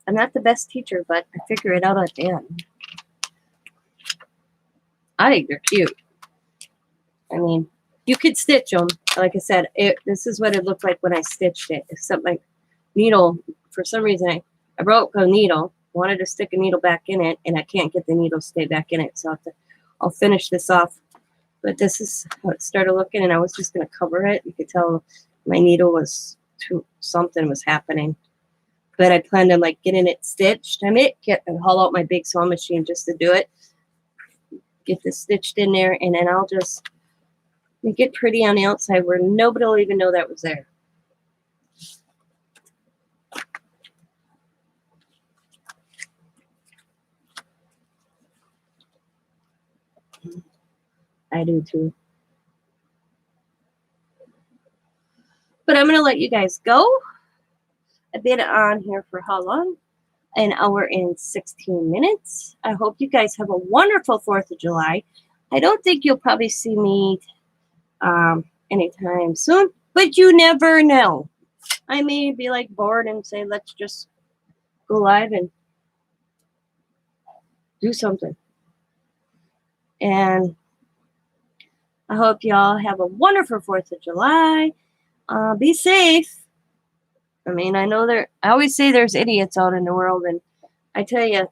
I'm not the best teacher, but I figure it out at the end. I think they're cute. I mean, you could stitch them. Like I said, this is what it looked like when I stitched it. Except my needle, for some reason, I broke a needle, wanted to stick a needle back in it, and I can't get the needle to stay back in it. So I'll finish this off. But this is how it started looking, and I was just going to cover it. You could tell my needle was something was happening. But I planned on like getting it stitched. I may haul out my big sewing machine just to do it. Get this stitched in there, and then I'll just make it pretty on the outside where nobody will even know that was there. I do too. But I'm going to let you guys go. I've been on here for how long? An hour and 16 minutes. I hope you guys have a wonderful 4th of July. I don't think you'll probably see me anytime soon, but you never know. I may be like bored and say, let's just go live and do something. And I hope y'all have a wonderful 4th of July. Be safe. I mean, I always say there's idiots out in the world, and I tell you,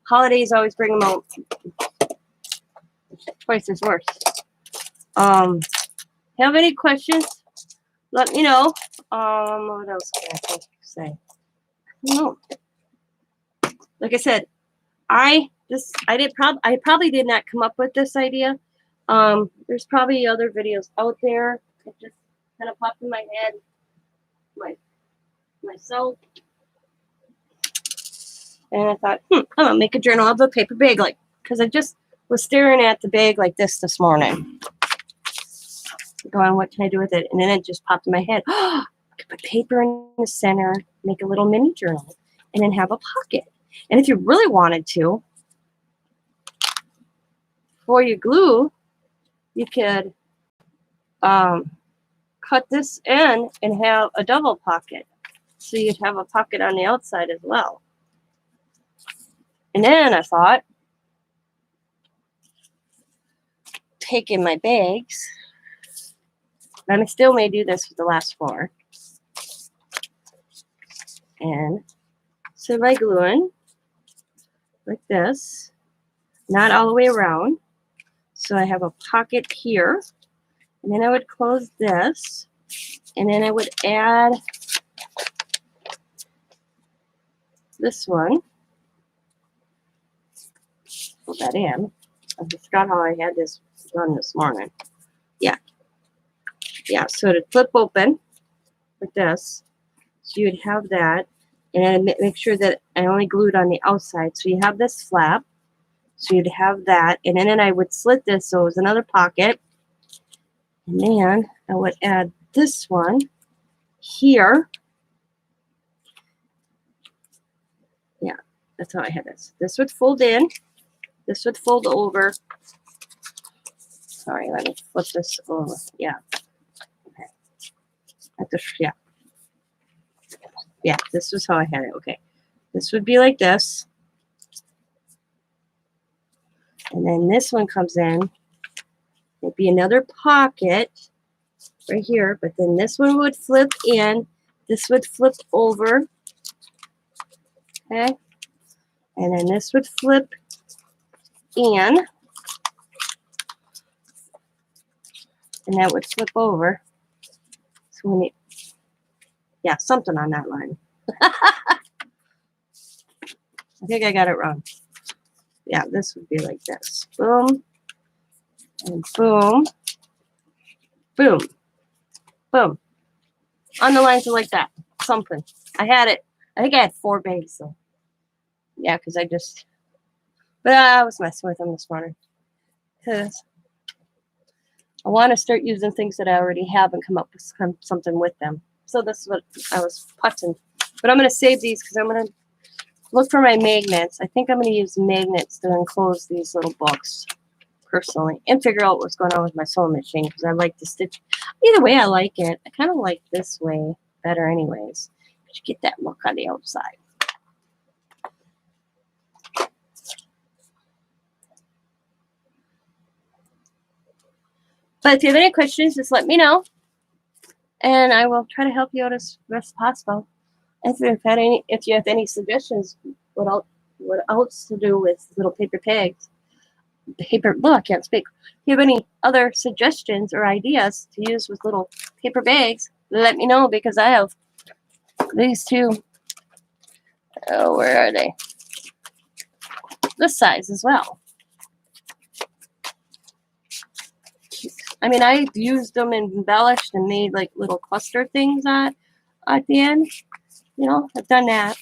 holidays always bring them out twice as worse. Have any questions? Let me know. What else can I say? No. Like I said, I probably did not come up with this idea. There's probably other videos out there. It just kind of popped in my head myself. And I thought, I'm gonna make a journal of a paper bag, because I just was staring at the bag like this morning. Going, what can I do with it? And then it just popped in my head. I could put paper in the center, make a little mini journal, and then have a pocket. And if you really wanted to, for your glue, you could cut this in and have a double pocket. So you'd have a pocket on the outside as well. And then I thought, taking my bags, and I still may do this with the last 4. And so by gluing like this, not all the way around. So I have a pocket here. And then I would close this. And then I would add this one. Put that in. I forgot how I had this done this morning. Yeah, so to flip open like this, so you'd have that, and make sure that I only glued on the outside. So you have this flap, so you'd have that, and then I would slit this so it was another pocket, and then I would add this one here. Yeah, that's how I had this. This would fold in, this would fold over. Sorry, let me flip this over. Yeah. Yeah, this was how I had it. Okay, this would be like this, and then this one comes in. It'd be another pocket right here, but then this one would flip in, this would flip over, okay, and then this would flip in, and that would flip over. So when yeah, something on that line. I think I got it wrong. Yeah, this would be like this. Boom, and boom, boom, boom. On the lines of like that. Something. I had it. I think I had 4 bags, so. Yeah, because but I was messing with them this morning. Because I want to start using things that I already have and come up with something with them. So this is what I was putting. But I'm going to save these because I'm going to look for my magnets. I think I'm going to use magnets to enclose these little books personally and figure out what's going on with my sewing machine because I like to stitch. Either way, I like it. I kind of like this way better anyways. But you get that look on the outside. But if you have any questions, just let me know. And I will try to help you out as best as possible. If you have any suggestions, what else to do with little paper bags? I can't speak. If you have any other suggestions or ideas to use with little paper bags, let me know because I have these two. Oh, where are they? This size as well. I mean, I used them and embellished and made like little cluster things at the end. You know, I've done that.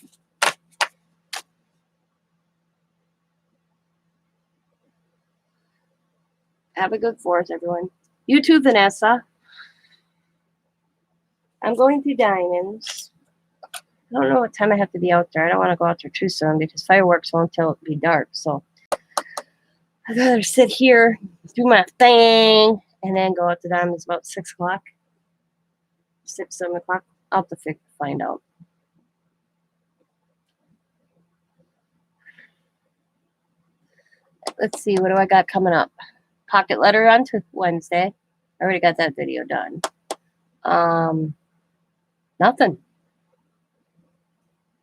Have a good 4th, everyone. You too, Vanessa. I'm going through Diamonds. I don't know what time I have to be out there. I don't want to go out there too soon because fireworks won't till it be dark. So I'd rather sit here, do my thing, and then go out to Diamonds about 6 o'clock. 6, 7 o'clock. I'll have to find out. let's see. What do I got coming up? Pocket letter on Wednesday. I already got that video done. Nothing.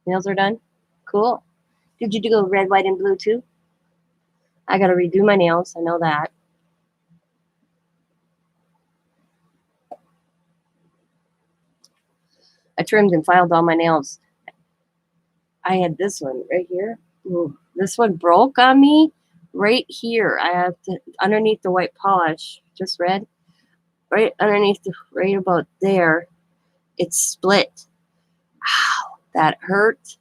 Nails are done. Cool. Did you do red, white, and blue too? I got to redo my nails. I know that. I trimmed and filed all my nails. I had this one right here. Ooh, this one broke on me right here. I have to, underneath the white polish, just red, right underneath, right about there, it's split. Ow, that hurt.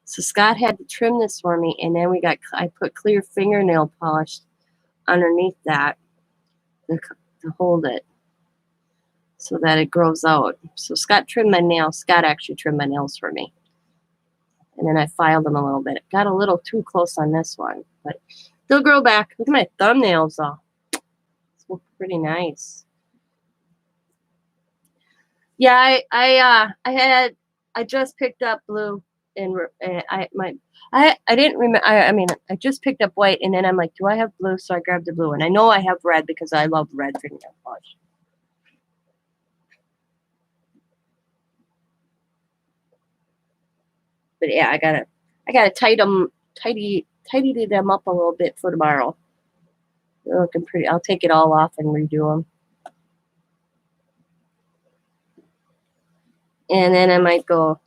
So Scott had to trim this for me, and then I put clear fingernail polish underneath that to hold it so that it grows out. So Scott trimmed my nails. Scott actually trimmed my nails for me. And then I filed them a little bit. It got a little too close on this one, but they'll grow back. Look at my thumbnails, though. It's pretty nice. Yeah, I just picked up blue, and I didn't remember. I mean, I just picked up white, and then I'm like, do I have blue? So I grabbed the blue, and I know I have red because I love red fingernail polish. But yeah, I gotta tidy them up a little bit for tomorrow. They're looking pretty. I'll take it all off and redo them. And then I might go,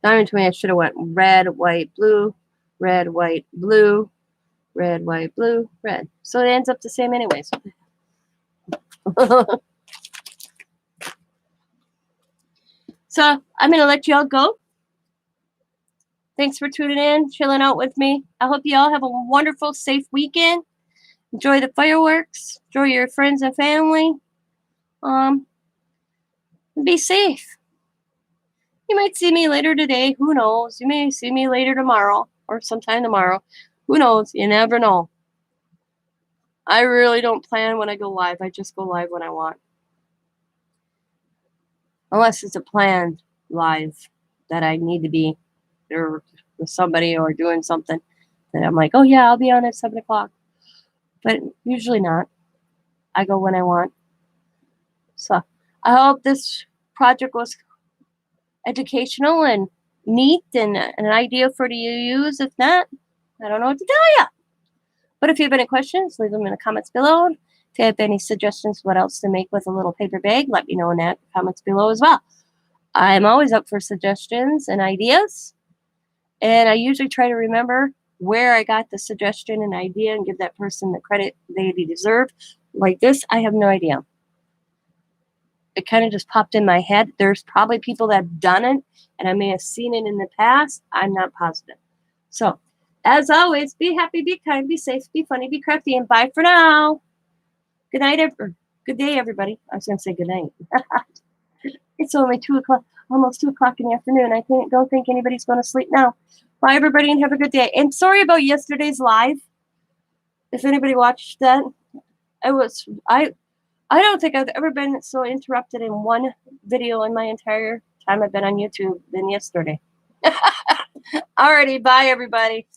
Diamond to me, I should have went red, white, blue, red, white, blue, red, white, blue, red. So it ends up the same anyways. So I'm going to let you all go. Thanks for tuning in, chilling out with me. I hope you all have a wonderful, safe weekend. Enjoy the fireworks. Enjoy your friends and family. Be safe. You might see me later today. Who knows? You may see me later tomorrow or sometime tomorrow. Who knows? You never know. I really don't plan when I go live. I just go live when I want. Unless it's a planned live that I need to be there with somebody or doing something that I'm like, oh yeah, I'll be on at 7 o'clock. But usually not. I go when I want. So I hope this project was educational and neat and an idea for you to use. If not, I don't know what to tell you. But if you have any questions, leave them in the comments below. If you have any suggestions what else to make with a little paper bag, let me know in the comments below as well. I'm always up for suggestions and ideas. And I usually try to remember where I got the suggestion and idea and give that person the credit they deserve. Like this, I have no idea. It kind of just popped in my head. There's probably people that have done it, and I may have seen it in the past. I'm not positive. So, as always, be happy, be kind, be safe, be funny, be crafty, and bye for now. Good night, good day, everybody. I was going to say good night. It's only 2 o'clock, almost 2 o'clock in the afternoon. I don't think anybody's going to sleep now. Bye, everybody, and have a good day. And sorry about yesterday's live. If anybody watched that, I don't think I've ever been so interrupted in one video in my entire time I've been on YouTube than yesterday. Alrighty, bye everybody.